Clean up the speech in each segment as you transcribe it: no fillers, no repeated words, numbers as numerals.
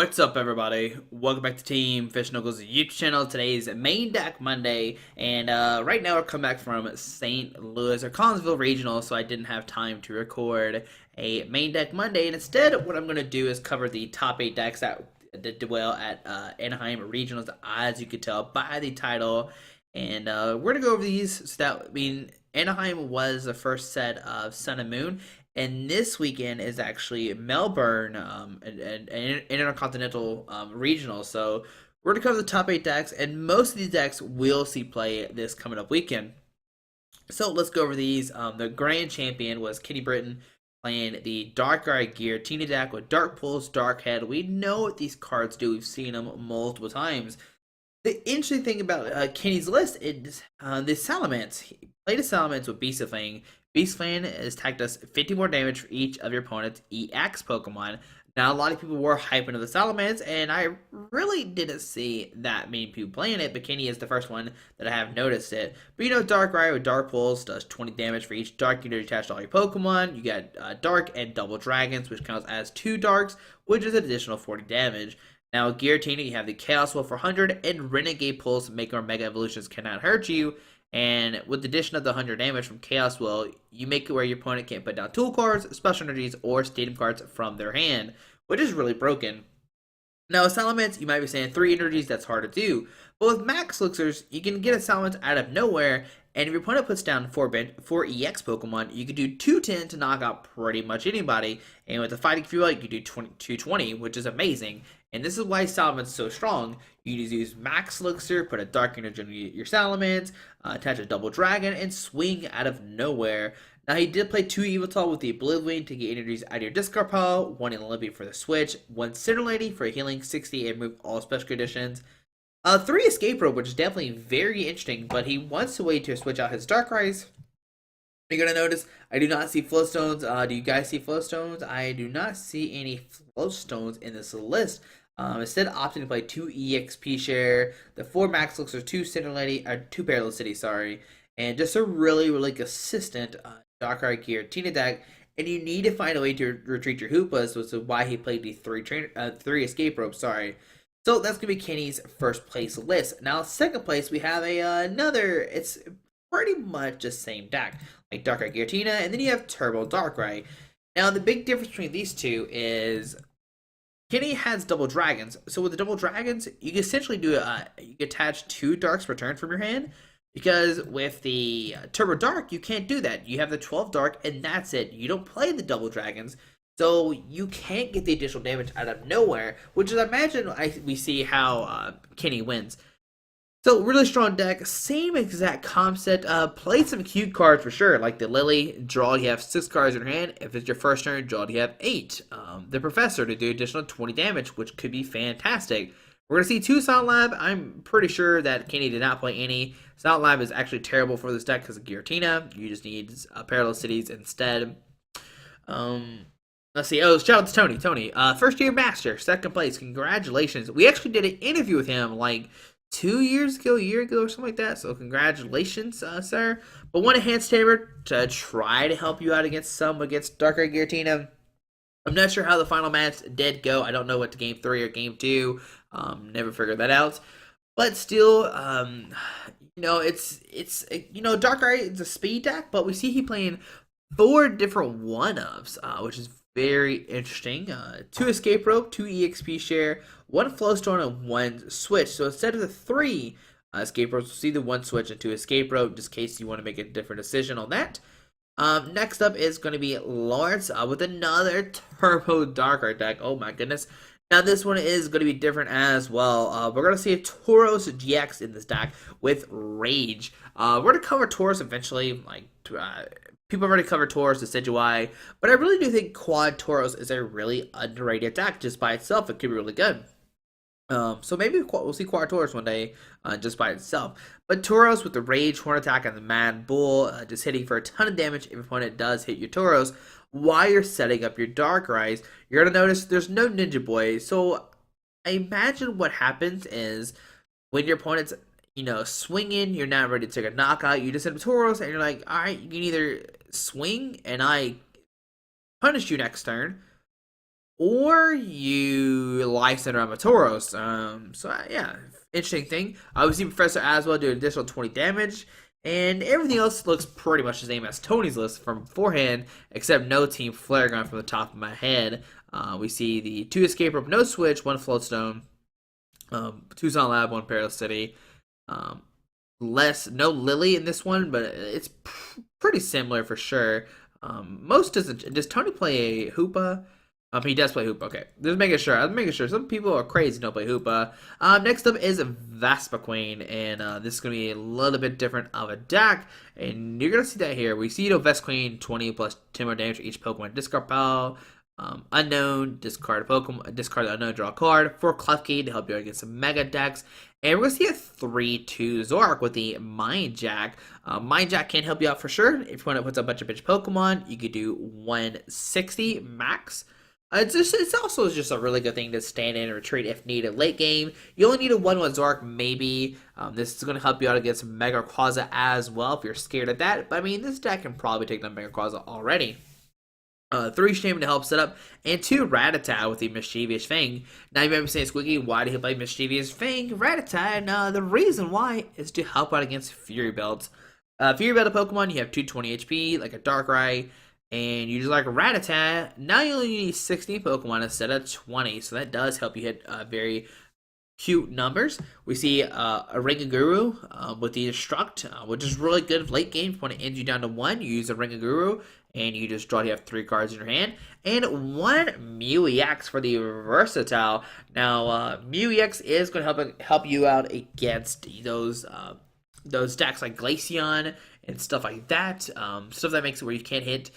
What's up, everybody? Welcome back to Team Fish Knuckles YouTube channel. Today's main deck Monday, and right now we're coming back from St. Louis or Collinsville Regional, so I didn't have time to record a main deck Monday. And instead, what I'm going to do is cover the top 8 decks that did well at Anaheim Regionals, as you could tell by the title. And we're going to go over these. So that, Anaheim was the first set of Sun and Moon. And this weekend is actually Melbourne, an intercontinental regional. So we're going to cover the top 8 decks, and most of these decks will see play this coming up weekend. So let's go over these. The grand champion was Kenny Britton playing the Darkrai Giratina deck with Dark Pulse, Dark Head. We know what these cards do. We've seen them multiple times. The interesting thing about Kenny's list is the Salamence. He played a Salamence with Beast of Fang. Beast Fan has tacked us 50 more damage for each of your opponent's EX Pokemon. Now, a lot of people were hyping of the Salamence, and I really didn't see that many people playing it, but Kenny is the first one that I have noticed it. But you know, Darkrai with Dark Pulse does 20 damage for each Dark unit attached to all your Pokemon. You got Dark and Double Dragons, which counts as 2 Darks, which is an additional 40 damage. Now, Giratina, you have the Chaos Wolf for 100, and Renegade Pulse, Mega or Mega Evolutions cannot hurt you. And with the addition of the 100 damage from Chaos Will, you make it where your opponent can't put down tool cards, special energies, or stadium cards from their hand, which is really broken. Now, with Salamence, you might be saying 3 energies, that's hard to do. But with Max Elixirs, you can get a Salamence out of nowhere, and if your opponent puts down 4 EX Pokemon, you can do 210 to knock out pretty much anybody. And with the Fighting Fuel, you can do 220, which is amazing. And this is why Salamence is so strong. You just use Max Elixir, put a Dark Energy on your Salamence, attach a Double Dragon, and swing out of nowhere. Now, he did play 2 Yveltal with the Oblivion to get energies out of your discard pile, 1 Olympian for the switch, 1 Cinder Lady for healing 60 and remove all special conditions. 3 Escape Rope, which is definitely very interesting, but he wants to wait to switch out his Darkrai's. You're going to notice I do not see Flowstones. Do you guys see Flowstones? I do not see any Flowstones in this list. Instead, opting to play 2 EXP Share, the 4 Max Elixirs, 2 Cinder Lady, or 2 Perilous City, sorry, and just a really consistent Darkrai Giratina deck. And you need to find a way to retreat your Hoopas, which is why he played the 3 Escape Ropes, sorry. So that's going to be Kenny's first place list. Now, second place, we have another, it's pretty much the same deck, like Darkrai Giratina, and then you have Turbo Darkrai. Now, the big difference between these two is Kenny has Double Dragons. So with the Double Dragons, you can essentially do you can attach 2 Darks returned from your hand. Because with the Turbo Dark, you can't do that. You have the 12 Dark, and that's it. You don't play the Double Dragons. So you can't get the additional damage out of nowhere, which is, I imagine, we see how Kenny wins. So, really strong deck, same exact concept. Play some cute cards for sure, like the Lily, draw, you have 6 cards in your hand. If it's your first turn, draw, you have 8. The Professor to do additional 20 damage, which could be fantastic. We're going to see 2 Silent Lab. I'm pretty sure that Kenny did not play any. Silent Lab is actually terrible for this deck because of Giratina. You just need Parallel Cities instead. Let's see. Oh, shout out to Tony. Tony, first year master, second place. Congratulations. We actually did an interview with him like 2 years ago, a year ago, or something like that. So congratulations, sir. But one enhanced tamer to try to help you out against Darkrai Giratina. I'm not sure how the final match did go. I don't know what to game 3 or game 2. Never figured that out. But still, it's Darkrai is a speed deck, but we see he playing 4 different one-ups, which is very interesting. 2 Escape Rope, 2 EXP Share, 1 Flowstone, and 1 Switch. So instead of the 3 Escape Ropes, we'll see the 1 Switch and 2 Escape Rope, just in case you want to make a different decision on that. Next up is going to be Lawrence with another Turbo Darkrai deck. Oh my goodness. Now this one is going to be different as well. We're going to see a Tauros GX in this deck with Rage. We're going to cover Tauros eventually. People have already covered Tauros, Decidueye, but I really do think Quad Tauros is a really underrated deck just by itself. It could be really good. So maybe we'll see Quad Tauros one day just by itself. But Tauros with the Rage, Horn Attack, and the Mad Bull just hitting for a ton of damage if your opponent does hit your Tauros. While you're setting up your Darkrai's, you're going to notice there's no Ninja Boy. So I imagine what happens is when your opponent's swinging, you're not ready to take a knockout, you just hit a Tauros, and you're like, alright, you can either swing and I punish you next turn, or you Lysander Amatoros. Yeah, interesting thing. We see Professor Aswell do an additional 20 damage, and everything else looks pretty much the same as Tony's list from beforehand, except no Team Flare Gun from the top of my head. We see the 2 Escape Rope, no Switch, 1 Floatstone, 2 Silent Lab, 1 Perilous City. No Lily in this one, but it's pretty similar for sure. Most does Tony play a Hoopa? He does play Hoopa. Okay, just making sure. I'm making sure. Some people are crazy and don't play Hoopa. Next up is Vespiquen, and this is gonna be a little bit different of a deck, and you're gonna see that here. We see Vespiquen 20 plus 10 more damage for each Pokemon discard pile. Unknown, discard a Pokemon, discard the unknown, draw a card. 4 Klefki to help you against some Mega decks. And we're going to see a 3-2 Zoroark with the Mind Jack. Mind Jack can help you out for sure. If you want to put a bunch of bitch Pokemon, you could do 160 max. It's also just a really good thing to stand in and retreat if needed late game. You only need a 1-1 Zoroark maybe. This is going to help you out against Mega Quasar as well if you're scared of that. But I mean, this deck can probably take down Mega Quasar already. 3 Shaman to help set up, and 2 Rattata with the Mischievous Fang. Now you might be saying, Squeaky, why do you play Mischievous Fang, Rattata? And the reason why is to help out against Fury Belt. Fury Belt Pokemon, you have 220 HP, like a Darkrai, and you just like Rattata. Now you only need 16 Pokemon instead of 20, so that does help you hit very cute numbers. We see a Ringaguru with the Destruct, which is really good late game. If you want to end you down to 1, you use a Ringaguru, and you just draw. You have 3 cards in your hand, and 1 Mew EX for the Versatile. Now, Mew EX is going to help you out against those decks like Glaceon and stuff like that. Stuff that makes it where you can't hit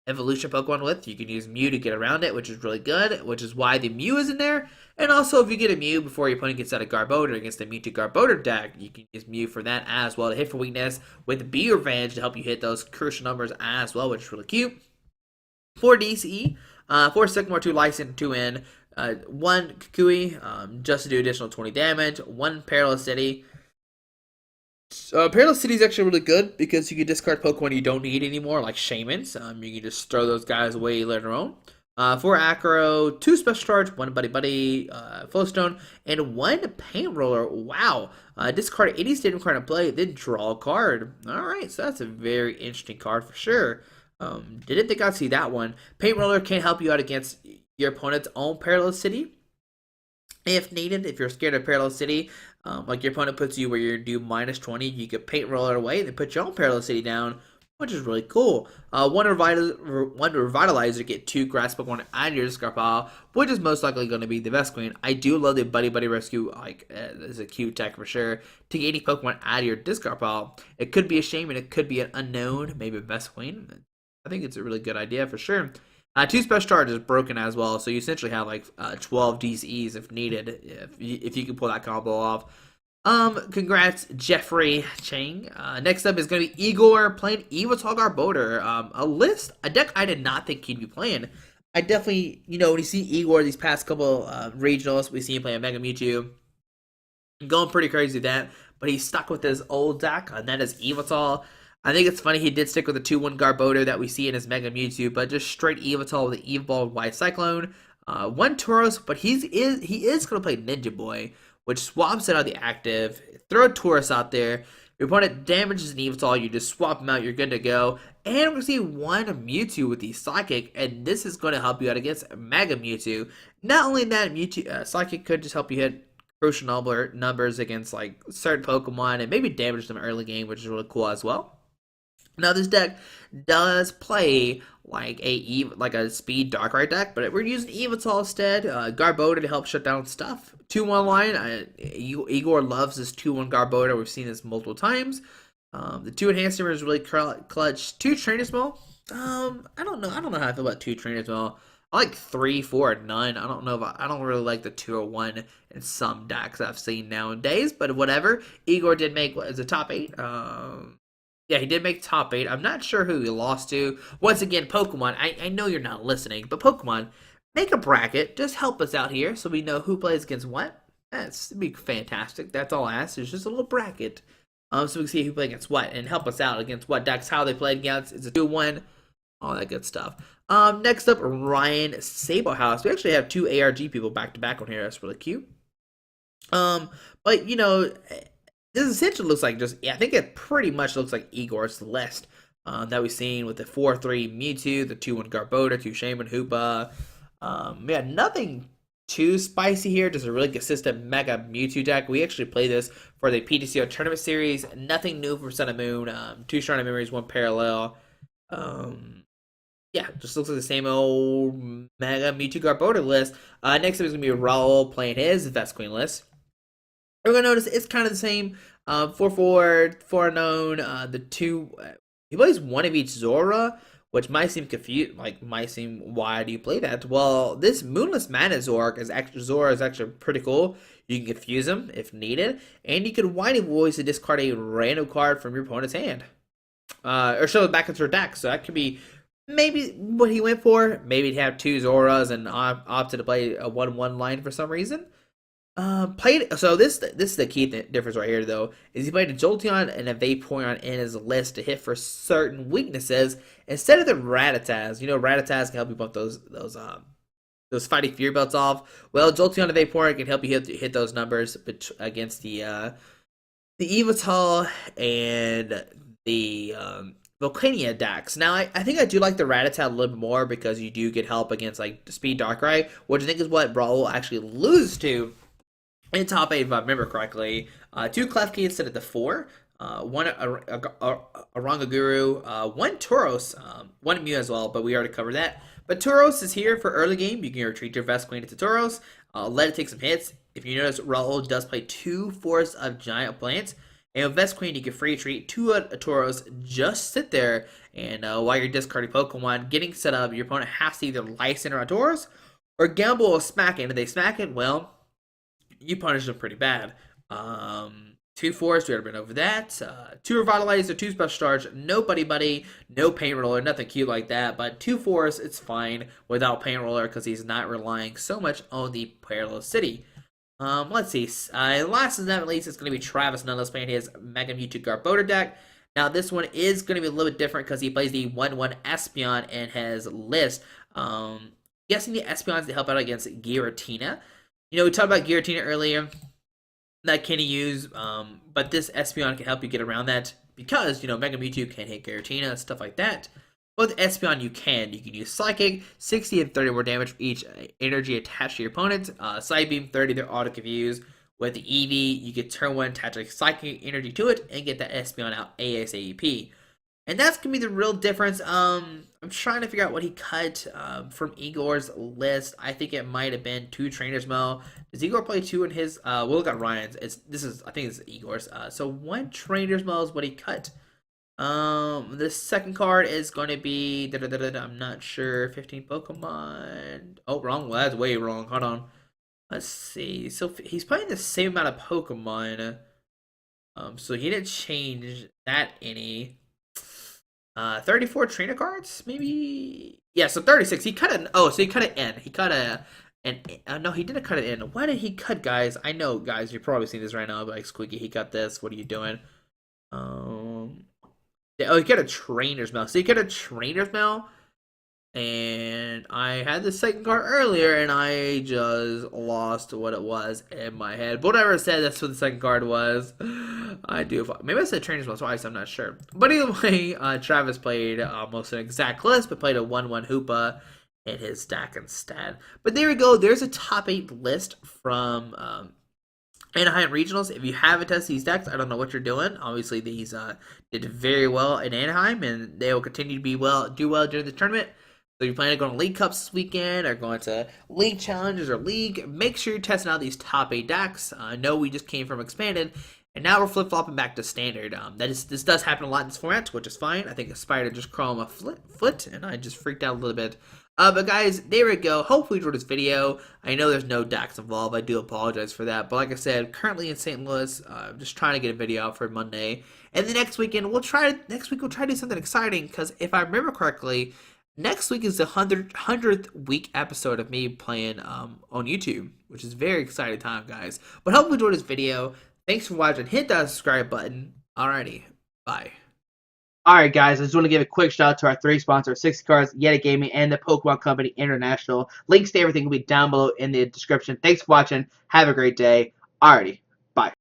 evolution Pokemon with. You can use Mew to get around it, which is really good, which is why the Mew is in there. And also, if you get a Mew before your opponent gets out of Garbodor against the Mewtwo Garbodor deck, you can use Mew for that as well to hit for weakness with Be Revenge to help you hit those crucial numbers as well, which is really cute. 4 DCE, 4 Sycamore, 2 Lycan, 2 N, 1 Kukui, just to do additional 20 damage, 1 Perilous City. Perilous City is actually really good because you can discard Pokemon you don't need anymore, like Shamans. You can just throw those guys away later on. 4 Acro, 2 Special Charge, 1 Buddy Buddy, Flowstone, and 1 Paint Roller. Wow. Discard any Stadium card in play, then draw a card. Alright, so that's a very interesting card for sure. Didn't think I'd see that one. Paint Roller can help you out against your opponent's own Perilous City. If needed, if you're scared of Perilous City, like your opponent puts you where you're due -20, you can Paint Roller away, then put your own Perilous City down, which is really cool. 1 Revitalizer to get 2 Grass Pokemon out of your discard pile, which is most likely going to be the Vespiquen. I do love the Buddy Buddy Rescue, like, it's a cute tech for sure, to get any Pokemon out of your discard pile. It could be a Shaman, it could be an unknown, maybe a Vespiquen. I think it's a really good idea for sure. 2 Special Charge is broken as well, so you essentially have like 12 DCEs if needed, if you can pull that combo off. Congrats, Jeffrey Chang. Next up is going to be Igor playing Yveltal Garbodor. A deck I did not think he'd be playing. I definitely, when you see Igor these past couple regionals, we see him play a Mega Mewtwo. Going pretty crazy with that, but he's stuck with his old deck, and that is Yveltal. I think it's funny he did stick with the 2-1 Garbodor that we see in his Mega Mewtwo, but just straight Yveltal with the Evolved White Cyclone. 1 Tauros, but he is going to play Ninja Boy, which swaps it out of the active. Throw a Tauros out there. Your opponent damages an Yveltal, you just swap them out, you're good to go. And we're going to see 1 Mewtwo with the Psychic, and this is going to help you out against Mega Mewtwo. Not only that, Psychic could just help you hit crucial numbers against like certain Pokemon and maybe damage them early game, which is really cool as well. Now this deck does play like a speed Darkrai deck, but we're using Yveltal instead. Garbodor to help shut down stuff. 2-1 line. Igor loves this 2-1 Garbodor. We've seen this multiple times. The 2 Enhancer is really clutch. 2 Trainer Small. I don't know how I feel about 2 Trainer Small. I like 3, 4, and none. I don't really like the 2 or 1 in some decks I've seen nowadays, but whatever. Igor did make a top 8. Yeah, he did make top 8. I'm not sure who he lost to. Once again, Pokemon, I know you're not listening, but Pokemon, make a bracket. Just help us out here so we know who plays against what. That'd be fantastic. That's all I ask. It's just a little bracket. So we can see who plays against what and help us out against what decks, how they played against. It's a 2-1. all that good stuff. Next up, Ryan Sablehouse. We actually have two ARG people back to back on here. That's really cute. Um, but this essentially looks like just I think it pretty much looks like Igor's list that we've seen with the 4-3 Mewtwo, the 2-1 Garbodor, 2 Shaman Hoopa. Yeah, nothing too spicy here. Just a really consistent Mega Mewtwo deck. We actually play this for the PTCO Tournament Series. Nothing new from Sun and Moon. 2 Shrine of Memories, 1 Parallel. Yeah, just looks like the same old Mega Mewtwo Garbodor list. Next up is going to be Raul playing his Vespiquen list. We're going to notice it's kind of the same. 4-4, 4 unknown. The 2... he plays one of each Zora, which might seem confused. Might seem, why do you play that? Well, this Moonless Mana Zora is actually pretty cool. You can confuse him if needed, and you can Whiny Voice to discard a random card from your opponent's hand, or show it back into your deck. So that could be maybe what he went for. Maybe he'd have 2 Zoras and opted to play a 1-1 line for some reason. This is the key difference right here though, is he played a Jolteon and a Vaporeon in his list to hit for certain weaknesses instead of the Rattatas. Rattatas can help you bump those Fighting Fury belts off. Well, Jolteon and Vaporeon can help you hit those numbers against the Yveltal and the Volcania decks. Now, I think I do like the Rattata a little more because you do get help against like Speed Darkrai, which I think is what Brawl actually loses to in top 8 if I remember correctly. 2 Klefki instead of the 4. 1 Oranguru, 1 Tauros, 1 Mew as well, but we already covered that. But Tauros is here for early game. You can retreat your Vespiquen into Tauros, let it take some hits. If you notice, Raul does play 2 Forests of Giant Plants. And with Vespiquen, you can free treat 2 Tauros, just sit there, and while you're discarding Pokemon, getting set up, your opponent has to either Life Center on Tauros, or gamble or smack it. And if they smack it, well, you punish them pretty bad. 2 Forests, we already been over that. 2 Revitalizer, 2 Special Charge, no Buddy Buddy, no Paint Roller, nothing cute like that. But 2 Forests, it's fine without Paint Roller because he's not relying so much on the Parallel City. Let's see. Last but not least, it's going to be Travis Nunless playing his Mega Mewtwo Garbodor deck. Now, this one is going to be a little bit different because he plays the 1-1 Espeon in his list. Guessing the Espeons to help out against Giratina. We talked about Giratina earlier. That can he use, but this Espeon can help you get around that because, Mega Mewtwo can't hit Giratina, stuff like that. But with Espeon, you can use Psychic, 60 and 30 more damage for each energy attached to your opponent. Side Beam, 30, they're auto confused. With the Eevee, you get turn 1, attach a Psychic energy to it, and get that Espeon out ASAP. And that's going to be the real difference. I'm trying to figure out what he cut from Igor's list. I think it might have been 2 Trainers Mail. Does Igor play 2 in his? We'll look at Ryan's. I think it's Igor's. So 1 Trainers Mail is what he cut. The second card is going to be I'm not sure. 15 Pokemon. Oh, wrong. Well, that's way wrong. Hold on. Let's see. So he's playing the same amount of Pokemon. So he didn't change that any. 34 trainer cards, maybe. Yeah, so 36. He cut it. Oh, so he cut it in. He cut no, he didn't cut it in. Why did he cut, guys? I know, guys, you're probably seeing this right now. But like, Squeaky, he cut this. What are you doing? Yeah, he got a Trainer's Mail. So he got a Trainer's Mail. And I had the second card earlier, and I just lost what it was in my head. But whatever I said, that's what the second card was. Maybe I said Trainer's Mail twice, I'm not sure. But either way, Travis played almost an exact list, but played a 1-1 Hoopa in his deck instead. But there we go. There's a top 8 list from Anaheim Regionals. If you haven't tested these decks, I don't know what you're doing. Obviously, these did very well in Anaheim, and they will continue to do well during the tournament. So if you're planning on going to League Cups this weekend, or going to League Challenges or League, make sure you're testing out these top 8 decks. I know we just came from Expanded, and now we're flip-flopping back to Standard. This does happen a lot in this format, which is fine. I think a spider just crawled my foot, and I just freaked out a little bit. But guys, there we go. Hopefully you enjoyed this video. I know there's no decks involved. I do apologize for that. But like I said, currently in St. Louis, just trying to get a video out for Monday. And the next weekend, we'll try to do something exciting, because if I remember correctly, next week is the 100th week episode of me playing on YouTube, which is a very exciting time, guys. But hope you enjoyed this video. Thanks for watching. Hit that subscribe button. Alrighty, bye. Alright, guys, I just want to give a quick shout out to our three sponsors, 60 Cards, Yeti Gaming, and the Pokemon Company International. Links to everything will be down below in the description. Thanks for watching. Have a great day. Alrighty.